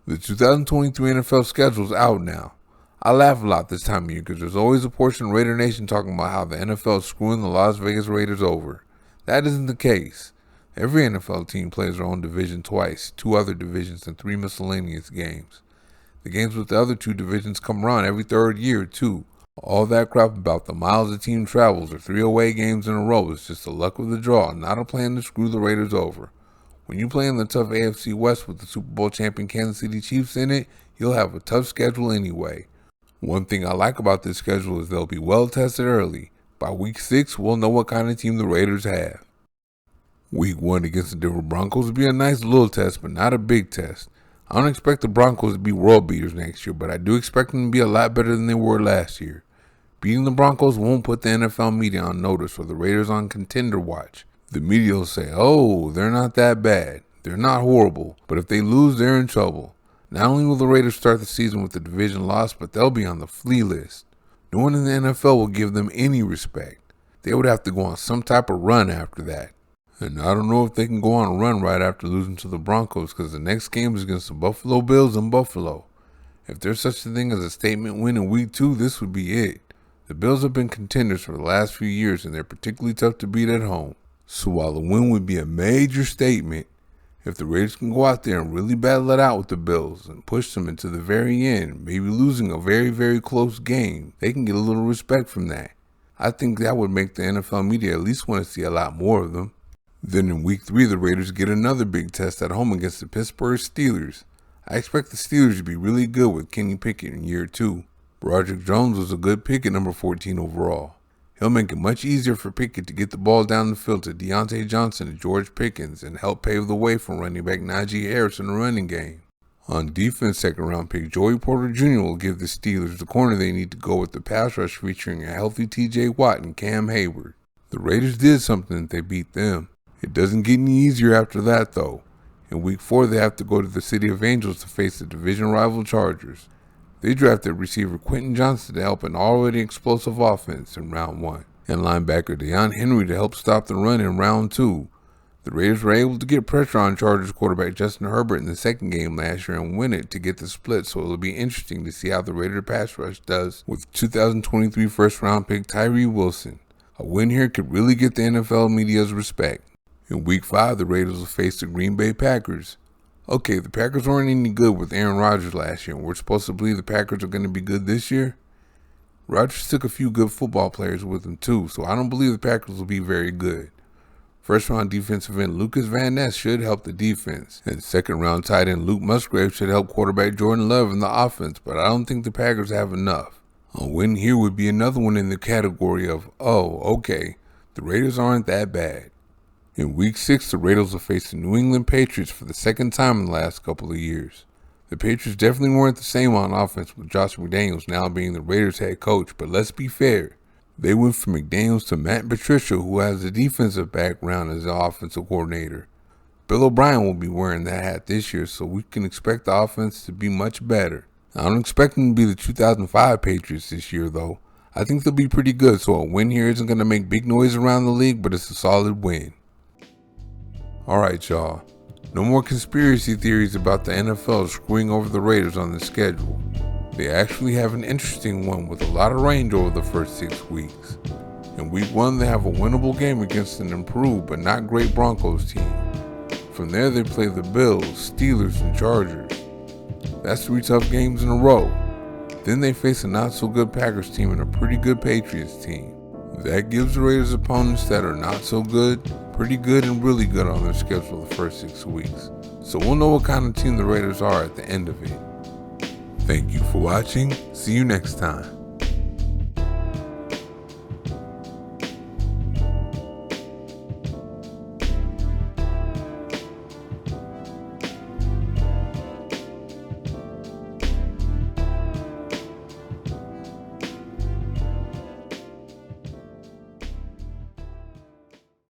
The 2023 NFL schedule is out now. I laugh a lot this time of year because there's always a portion of Raider Nation talking about how the NFL is screwing the Las Vegas Raiders over. That isn't the case. Every NFL team plays their own division twice, 2 other divisions, and 3 miscellaneous games. The games with the other 2 divisions come around every third year, too. All that crap about the miles the team travels or 3 away games in a row is just the luck of the draw, not a plan to screw the Raiders over. When you play in the tough AFC West with the Super Bowl champion Kansas City Chiefs in it, you'll have a tough schedule anyway. One thing I like about this schedule is they'll be well tested early. By week 6, we'll know what kind of team the Raiders have. Week 1 against the Denver Broncos will be a nice little test, but not a big test. I don't expect the Broncos to be world beaters next year, but I do expect them to be a lot better than they were last year. Beating the Broncos won't put the NFL media on notice or the Raiders on contender watch. The media will say, oh, they're not that bad. They're not horrible. But if they lose, they're in trouble. Not only will the Raiders start the season with the division loss, but they'll be on the flea list. No one in the NFL will give them any respect. They would have to go on some type of run after that. And I don't know if they can go on a run right after losing to the Broncos because the next game is against the Buffalo Bills in Buffalo. If there's such a thing as a statement win in week 2, this would be it. The Bills have been contenders for the last few years and they're particularly tough to beat at home. So while the win would be a major statement, if the Raiders can go out there and really battle it out with the Bills and push them into the very end, maybe losing a very, very close game, they can get a little respect from that. I think that would make the NFL media at least want to see a lot more of them. Then in week 3, the Raiders get another big test at home against the Pittsburgh Steelers. I expect the Steelers to be really good with Kenny Pickett in year 2. Broderick Jones was a good pick at number 14 overall. He'll make it much easier for Pickett to get the ball down the field to Deontay Johnson and George Pickens and help pave the way for running back Najee Harris in the running game. On defense, second-round pick Joey Porter Jr. will give the Steelers the corner they need to go with the pass rush featuring a healthy T.J. Watt and Cam Hayward. The Raiders did something that they beat them. It doesn't get any easier after that, though. In week 4, they have to go to the City of Angels to face the division rival Chargers. They drafted receiver Quentin Johnson to help an already explosive offense in round 1, and linebacker Deion Henry to help stop the run in round 2. The Raiders were able to get pressure on Chargers quarterback Justin Herbert in the second game last year and win it to get the split, so it'll be interesting to see how the Raider pass rush does with 2023 first-round pick Tyree Wilson. A win here could really get the NFL media's respect. In week 5, the Raiders will face the Green Bay Packers. Okay, the Packers weren't any good with Aaron Rodgers last year, and we're supposed to believe the Packers are going to be good this year? Rodgers took a few good football players with him too, so I don't believe the Packers will be very good. First-round defensive end Lucas Van Ness should help the defense, and second-round tight end Luke Musgrave should help quarterback Jordan Love in the offense, but I don't think the Packers have enough. A win here would be another one in the category of, oh, okay, the Raiders aren't that bad. In week 6, the Raiders will face the New England Patriots for the second time in the last couple of years. The Patriots definitely weren't the same on offense with Josh McDaniels now being the Raiders head coach, but let's be fair. They went from McDaniels to Matt Patricia, who has a defensive background as the offensive coordinator. Bill O'Brien will be wearing that hat this year, so we can expect the offense to be much better. I don't expect them to be the 2005 Patriots this year, though. I think they'll be pretty good, so a win here isn't going to make big noise around the league, but it's a solid win. Alright y'all, no more conspiracy theories about the NFL screwing over the Raiders on the schedule. They actually have an interesting one with a lot of range over the first 6 weeks. In week 1 they have a winnable game against an improved but not great Broncos team. From there they play the Bills, Steelers, and Chargers. That's 3 tough games in a row. Then they face a not so good Packers team and a pretty good Patriots team. That gives the Raiders opponents that are not so good, pretty good, and really good on their schedule the first 6 weeks. So we'll know what kind of team the Raiders are at the end of it. Thank you for watching. See you next time.